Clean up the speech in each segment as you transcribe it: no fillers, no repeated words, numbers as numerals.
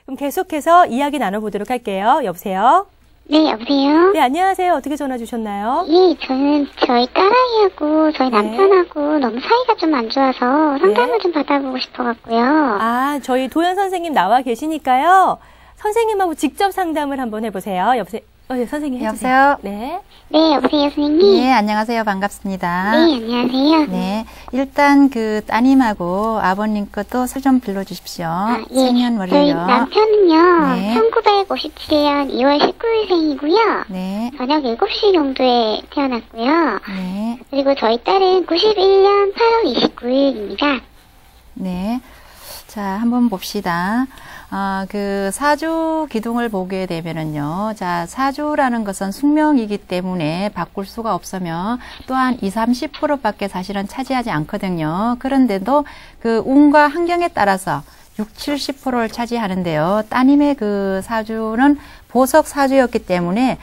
그럼 계속해서 이야기 나눠보도록 할게요. 여보세요? 네, 여보세요? 네, 안녕하세요. 어떻게 전화 주셨나요? 예, 저는 저희 딸아이하고 저희 남편하고 너무 사이가 좀 안 좋아서 상담을 좀 받아보고 싶어갖고요. 아, 저희 도연 선생님 나와 계시니까요. 선생님하고 직접 상담을 한번 해보세요. 여보세요? 네, 선생님 해주세요. 여보세요? 네. 네, 여보세요, 선생님? 네, 안녕하세요. 반갑습니다. 네, 안녕하세요. 네, 일단 그 따님하고 아버님 것도 술 좀 빌려주십시오. 예. 저희 생년월일요. 남편은요, 네. 1957년 2월 19일생이고요. 네, 저녁 7시 정도에 태어났고요. 네, 그리고 저희 딸은 91년 8월 29일입니다. 네. 자, 한번 봅시다. 그 사주 기둥을 보게 되면은요. 자, 사주라는 것은 숙명이기 때문에 바꿀 수가 없으며 또한 20, 30%밖에 사실은 차지하지 않거든요. 그런데도 그 운과 환경에 따라서 60, 70%를 차지하는데요. 따님의 그 사주는 보석 사주였기 때문에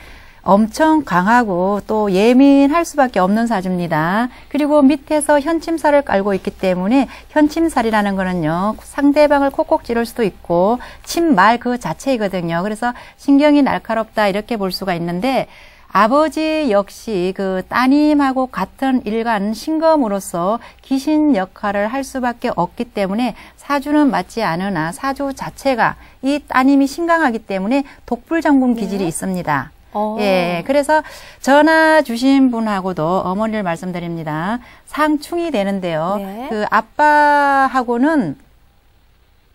엄청 강하고 또 예민할 수밖에 없는 사주입니다. 그리고 밑에서 현침살을 깔고 있기 때문에 현침살이라는 거는요, 상대방을 콕콕 찌를 수도 있고 침말 그 자체이거든요. 그래서 신경이 날카롭다 이렇게 볼 수가 있는데 아버지 역시 그 따님하고 같은 일간 신금으로서 귀신 역할을 할 수밖에 없기 때문에 사주는 맞지 않으나 사주 자체가 이 따님이 신강하기 때문에 독불장군 기질이 있습니다. 예, 그래서 전화 주신 분하고도 어머니를 말씀드립니다. 상충이 되는데요. 네. 그 아빠하고는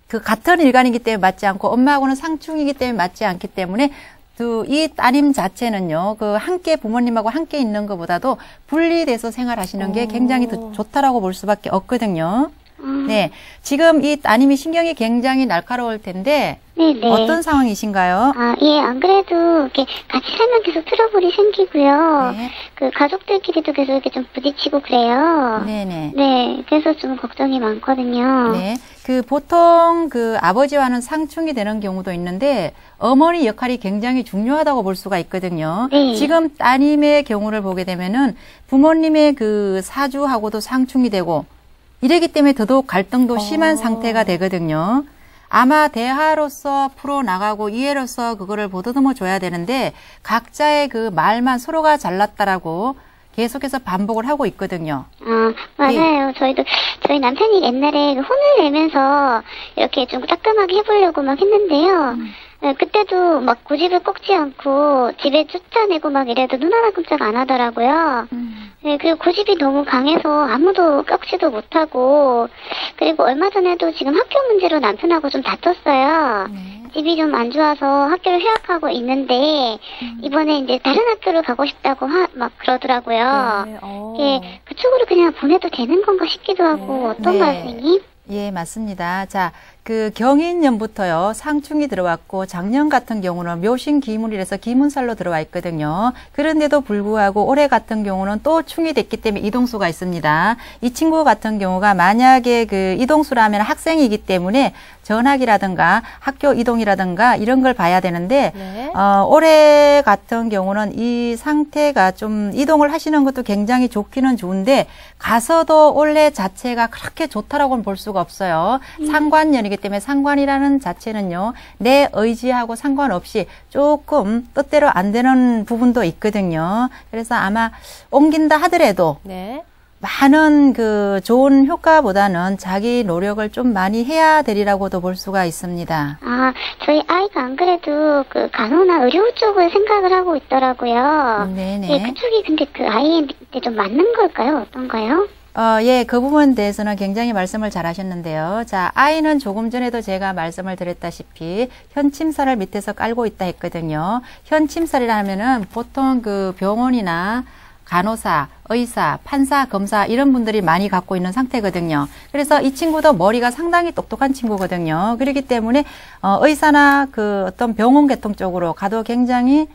그 같은 일간이기 때문에 맞지 않고 엄마하고는 상충이기 때문에 맞지 않기 때문에 이 따님 자체는요, 그 함께 부모님하고 함께 있는 것보다도 분리돼서 생활하시는 게 굉장히 더 좋다라고 볼 수밖에 없거든요. 네, 지금 이 따님이 신경이 굉장히 날카로울 텐데 네네. 어떤 상황이신가요? 예, 안 그래도 이렇게 같이 살면 계속 트러블이 생기고요. 네. 그 가족들끼리도 계속 이렇게 좀 부딪히고 그래요. 네네. 네, 그래서 좀 걱정이 많거든요. 네. 그 보통 그 아버지와는 상충이 되는 경우도 있는데 어머니 역할이 굉장히 중요하다고 볼 수가 있거든요. 네. 지금 따님의 경우를 보게 되면은 부모님의 그 사주하고도 상충이 되고 이러기 때문에 더더욱 갈등도 심한 상태가 되거든요. 아마 대화로서 풀어나가고 이해로서 그거를 보듬어 줘야 되는데 각자의 그 말만 서로가 잘났다라고 계속해서 반복을 하고 있거든요. 맞아요. 저희 남편이 옛날에 그 혼을 내면서 이렇게 좀 따끔하게 해보려고 막 했는데요. 네, 그때도 막 고집을 꺾지 않고 집에 쫓아내고 막 이래도 눈 하나 끔짝 안 하더라고요. 네, 그리고 고집이 너무 강해서 아무도 꺾지도 못하고, 그리고 얼마 전에도 지금 학교 문제로 남편하고 좀 다퉜어요. 네. 집이 좀 안 좋아서 학교를 휴학하고 있는데, 이번에 이제 다른 학교를 가고 싶다고 막 그러더라고요. 네, 예, 그쪽으로 그냥 보내도 되는 건가 싶기도 하고, 어떤가요, 네. 선생님? 예, 맞습니다. 자, 그 경인년부터요, 상충이 들어왔고, 작년 같은 경우는 묘신기문이라서 기문살로 들어와 있거든요. 그런데도 불구하고 올해 같은 경우는 또 충이 됐기 때문에 이동수가 있습니다. 이 친구 같은 경우가 만약에 그 이동수라면 학생이기 때문에 전학이라든가 학교 이동이라든가 이런 걸 봐야 되는데, 네. 올해 같은 경우는 이 상태가 좀 이동을 하시는 것도 굉장히 좋기는 좋은데, 가서도 올해 자체가 그렇게 좋다라고는 볼 수가 없어요. 상관년이기 때문에 상관이라는 자체는요, 내 의지하고 상관없이 조금 뜻대로 안 되는 부분도 있거든요. 그래서 아마 옮긴다 하더라도 네. 많은 그 좋은 효과보다는 자기 노력을 좀 많이 해야 되리라고도 볼 수가 있습니다. 저희 아이가 안 그래도 그 간호나 의료 쪽을 생각을 하고 있더라고요. 네네. 예, 그쪽이 근데 그 아이한테 좀 맞는 걸까요? 어떤가요? 예, 그 부분에 대해서는 굉장히 말씀을 잘 하셨는데요. 자, 아이는 조금 전에도 제가 말씀을 드렸다시피 현침살을 밑에서 깔고 있다 했거든요. 현침살이라면은 보통 그 병원이나 간호사, 의사, 판사, 검사 이런 분들이 많이 갖고 있는 상태거든요. 그래서 이 친구도 머리가 상당히 똑똑한 친구거든요. 그렇기 때문에 의사나 그 어떤 병원 계통 쪽으로 가도 굉장히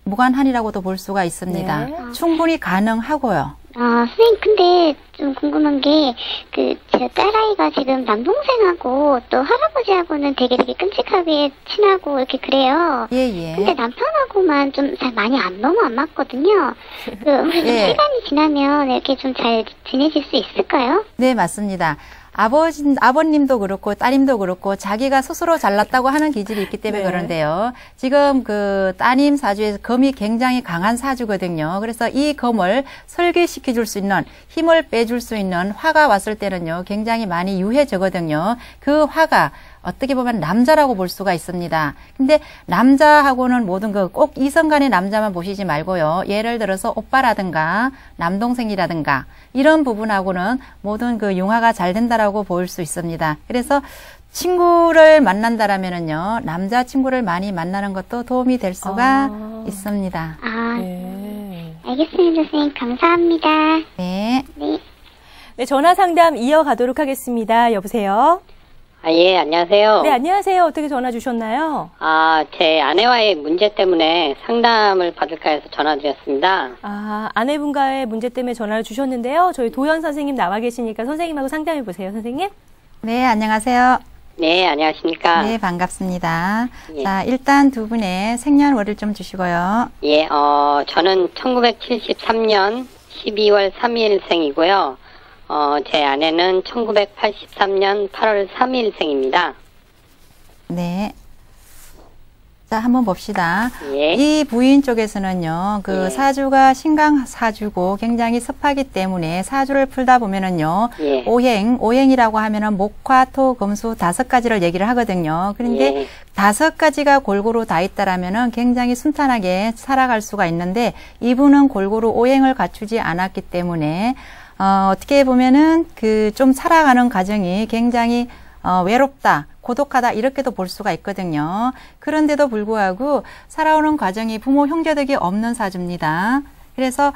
무관한이라고도 볼 수가 있습니다. 네. 충분히 가능하고요. 선생님, 근데 좀 궁금한 게, 제 딸아이가 지금 남동생하고 또 할아버지하고는 되게 끔찍하게 친하고 이렇게 그래요. 예, 예. 근데 남편하고만 좀 잘 많이 너무 안 맞거든요. 혹시 좀 예. 시간이 지나면 이렇게 좀 잘 지내실 수 있을까요? 네, 맞습니다. 아버님도 그렇고 따님도 그렇고 자기가 스스로 잘났다고 하는 기질이 있기 때문에 네. 그런데요. 지금 그 따님 사주에서 금이 굉장히 강한 사주거든요. 그래서 이 금을 설계시켜 줄 수 있는, 힘을 빼줄 수 있는 화가 왔을 때는요, 굉장히 많이 유해져거든요. 그 화가 어떻게 보면 남자라고 볼 수가 있습니다. 근데 남자하고는 모든 꼭 이성 간의 남자만 보시지 말고요. 예를 들어서 오빠라든가 남동생이라든가 이런 부분하고는 모든 그 융화가 잘 된다라고 볼 수 있습니다. 그래서 친구를 만난다라면은요, 남자친구를 많이 만나는 것도 도움이 될 수가 있습니다. 아, 네. 알겠습니다, 선생님. 감사합니다. 네. 네. 네, 전화 상담 이어가도록 하겠습니다. 여보세요? 아, 예, 안녕하세요. 네, 안녕하세요. 어떻게 전화 주셨나요? 아, 제 아내와의 문제 때문에 상담을 받을까 해서 전화드렸습니다. 아, 아내분과의 문제 때문에 전화를 주셨는데요. 저희 도연 선생님 나와 계시니까 선생님하고 상담해 보세요, 선생님. 네, 안녕하세요. 네, 안녕하십니까. 네, 반갑습니다. 예. 자, 일단 두 분의 생년월일 좀 주시고요. 예, 저는 1973년 12월 3일생이고요. 제 아내는 1983년 8월 3일생입니다. 네. 자, 한번 봅시다. 예. 이 부인 쪽에서는요, 그 예. 사주가 신강 사주고 굉장히 습하기 때문에 사주를 풀다 보면은요, 예. 오행이라고 하면은 목화, 토, 금수 5가지를 얘기를 하거든요. 그런데 예. 5가지가 골고루 다 있다라면은 굉장히 순탄하게 살아갈 수가 있는데, 이분은 골고루 오행을 갖추지 않았기 때문에, 어떻게 보면은 좀 살아가는 과정이 굉장히 외롭다, 고독하다 이렇게도 볼 수가 있거든요. 그런데도 불구하고 살아오는 과정이 부모 형제 덕이 없는 사주입니다. 그래서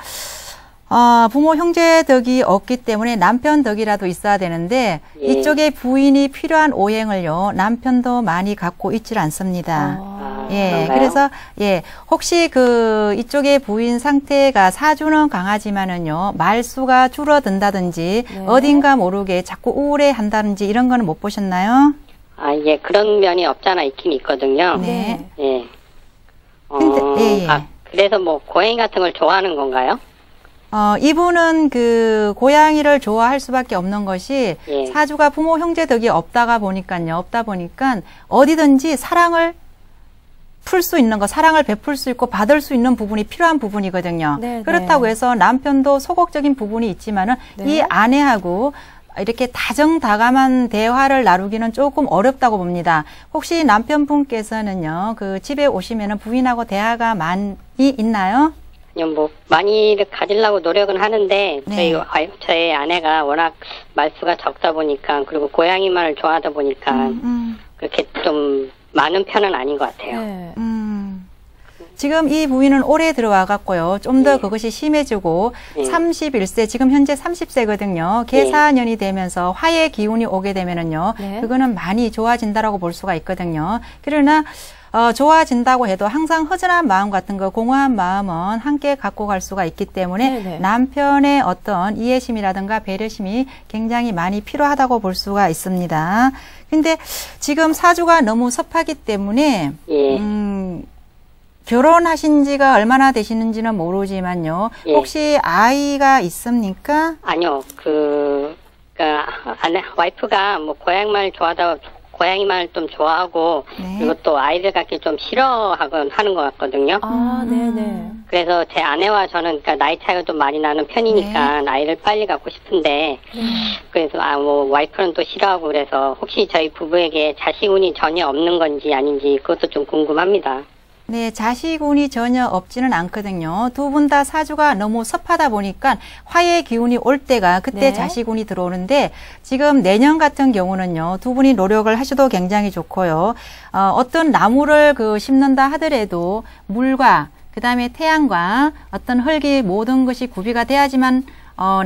부모 형제 덕이 없기 때문에 남편 덕이라도 있어야 되는데 예. 이쪽에 부인이 필요한 오행을요, 남편도 많이 갖고 있질 않습니다. 예, 그런가요? 그래서, 예, 혹시 이쪽에 부인 상태가 사주는 강하지만은요, 말수가 줄어든다든지, 네. 어딘가 모르게 자꾸 우울해 한다든지 이런 거는 못 보셨나요? 아, 예, 그런 면이 없잖아 있긴 있거든요. 네. 예. 근데, 예, 예. 아, 그래서 뭐, 고양이 같은 걸 좋아하는 건가요? 이분은 고양이를 좋아할 수밖에 없는 것이 예. 사주가 부모 형제 덕이 없다 보니까 어디든지 사랑을 풀 수 있는 거, 사랑을 베풀 수 있고 받을 수 있는 부분이 필요한 부분이거든요. 네, 그렇다고 네. 해서 남편도 소극적인 부분이 있지만은 네. 이 아내하고 이렇게 다정다감한 대화를 나누기는 조금 어렵다고 봅니다. 혹시 남편분께서는요, 집에 오시면은 부인하고 대화가 많이 있나요? 아니요, 뭐, 많이 가지려고 노력은 하는데, 네. 저희 아내가 워낙 말수가 적다 보니까, 그리고 고양이만을 좋아하다 보니까, 그렇게 좀 많은 편은 아닌 것 같아요. 네. 지금 이 부인은 올해 들어와 갖고요. 좀 더 네. 그것이 심해지고 네. 31세, 지금 현재 30세거든요. 계사년이 되면서 화의 기운이 오게 되면은요. 네. 그거는 많이 좋아진다라고 볼 수가 있거든요. 그러나 좋아진다고 해도 항상 허전한 마음 같은 거, 공허한 마음은 함께 갖고 갈 수가 있기 때문에 네네. 남편의 어떤 이해심이라든가 배려심이 굉장히 많이 필요하다고 볼 수가 있습니다. 근데 지금 사주가 너무 섭하기 때문에 예. 결혼하신 지가 얼마나 되시는지는 모르지만요. 예. 혹시 아이가 있습니까? 아니요, 와이프가 뭐, 고양이만을 좀 좋아하고, 네. 그리고 또 아이들 갖기 좀 싫어하곤 하는 것 같거든요. 아, 네네. 그래서 제 아내와 저는 나이 차이가 좀 많이 나는 편이니까 아이를 빨리 갖고 싶은데, 그래서 와이프는 또 싫어하고 그래서 혹시 저희 부부에게 자식운이 전혀 없는 건지 아닌지 그것도 좀 궁금합니다. 네, 자식운이 전혀 없지는 않거든요. 두 분 다 사주가 너무 섭하다 보니까 화의 기운이 올 때가 그때 네. 자식운이 들어오는데 지금 내년 같은 경우는요. 두 분이 노력을 하셔도 굉장히 좋고요. 어떤 나무를 심는다 하더라도 물과 그다음에 태양과 어떤 흙이 모든 것이 구비가 돼야지만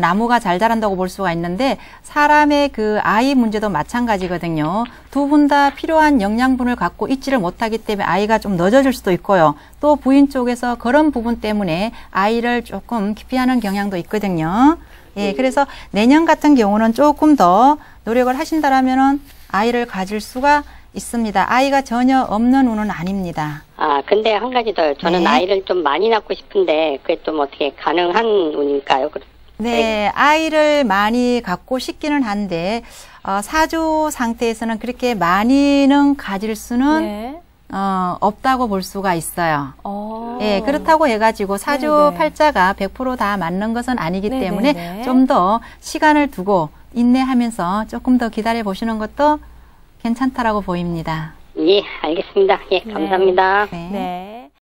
나무가 잘 자란다고 볼 수가 있는데 사람의 아이 문제도 마찬가지거든요. 두 분 다 필요한 영양분을 갖고 있지를 못하기 때문에 아이가 좀 늦어질 수도 있고요. 또 부인 쪽에서 그런 부분 때문에 아이를 조금 기피하는 경향도 있거든요. 예, 그래서 내년 같은 경우는 조금 더 노력을 하신다라면은 아이를 가질 수가 있습니다. 아이가 전혀 없는 운은 아닙니다. 아, 근데 한 가지 더요. 저는 네. 아이를 좀 많이 낳고 싶은데 그게 좀 어떻게 가능한 운일까요? 네, 아이를 많이 갖고 싶기는 한데 사주 상태에서는 그렇게 많이는 가질 수는 네. 없다고 볼 수가 있어요. 예, 그렇다고 해가지고 사주 네네. 팔자가 100% 다 맞는 것은 아니기 네네네. 때문에 좀 더 시간을 두고 인내하면서 조금 더 기다려 보시는 것도 괜찮다라고 보입니다. 예, 알겠습니다. 예, 감사합니다. 네. 네.